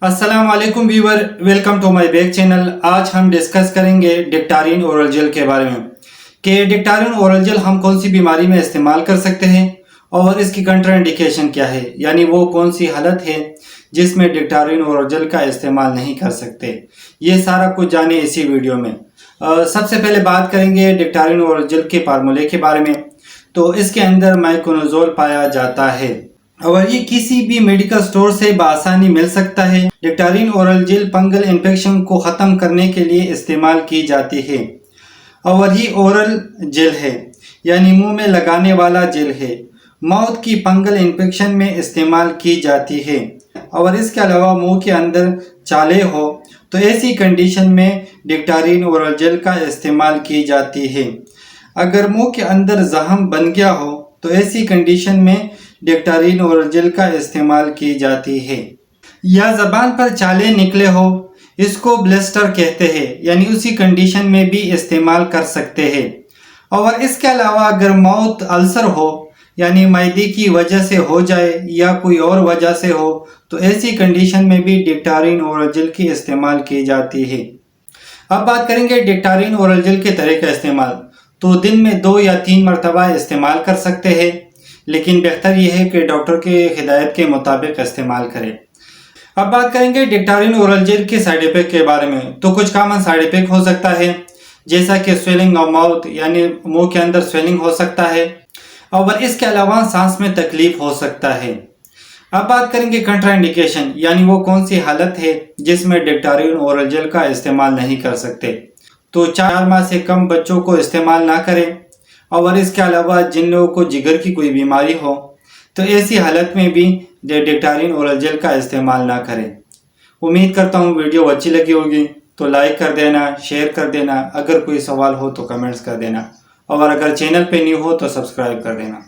अस्सलाम वालेकुम viewer, welcome to my back channel. आज हम डिस्कस करेंगे डिक्टारिन ओरल जेल के बारे में कि डिक्टारिन ओरल जेल हम कौन सी बीमारी में इस्तेमाल कर सकते हैं और इसकी कंट्राइंडिकेशन क्या है, यानी वो कौन सी हालत है जिसमें डिक्टारिन ओरल जेल का इस्तेमाल नहीं कर सकते। ये सारा कुछ जाने इसी वीडियो में। सबसे पहले बात करेंगे डिक्टारिन ओरल जेल के फार्मूले के बारे में। तो इसके अंदर माइकोनोजोल पाया जाता है और ये किसी भी मेडिकल स्टोर से बआसानी मिल सकता है। डिक्टारिन ओरल जेल फंगल इन्फेक्शन को ख़त्म करने के लिए इस्तेमाल की जाती है और ये ओरल जेल है, यानी मुंह में लगाने वाला जेल है। माउथ की फंगल इन्फेक्शन में इस्तेमाल की जाती है और इसके अलावा मुंह के अंदर चाले हो तो ऐसी कंडीशन में डिक्टारिन ओरल जेल का इस्तेमाल की जाती है। अगर मुंह के अंदर जख्म बन गया हो तो ऐसी कंडीशन में डिक्टारिन ओरल जेल का इस्तेमाल की जाती है। या ज़बान पर चाले निकले हो, इसको ब्लिस्टर कहते हैं, यानी उसी कंडीशन में भी इस्तेमाल कर सकते हैं। और इसके अलावा अगर माउथ अल्सर हो, यानी मैदे की वजह से हो जाए या कोई और वजह से हो तो ऐसी कंडीशन में भी डिक्टारिन ओरल जेल की इस्तेमाल की जाती है। अब बात करेंगे डिक्टारिन ओरल जेल के तरह का इस्तेमाल। तो दिन में 2 या 3 मरतबा इस्तेमाल कर सकते हैं, लेकिन बेहतर यह है कि डॉक्टर के हिदायत के मुताबिक इस्तेमाल करें। अब बात करेंगे डिक्टारिन ओरल जेल के साइड इफेक्ट के बारे में। तो कुछ कॉमन साइड इफेक्ट हो सकता है, जैसा कि स्वेलिंग ऑफ माउथ, यानी मुंह के अंदर स्वेलिंग हो सकता है और इसके अलावा सांस में तकलीफ हो सकता है। अब बात करेंगे कंट्राइंडिकेशन, यानी वो कौन सी हालत है जिसमें डिक्टारिन ओरल जेल का इस्तेमाल नहीं कर सकते। तो 4 माह से कम बच्चों को इस्तेमाल ना करें और इसके अलावा जिन लोगों को जिगर की कोई बीमारी हो तो ऐसी हालत में भी डिक्टारिन ओरल जेल का इस्तेमाल ना करें। उम्मीद करता हूँ वीडियो अच्छी लगी होगी, तो लाइक कर देना, शेयर कर देना, अगर कोई सवाल हो तो कमेंट्स कर देना और अगर चैनल पे न्यू हो तो सब्सक्राइब कर देना।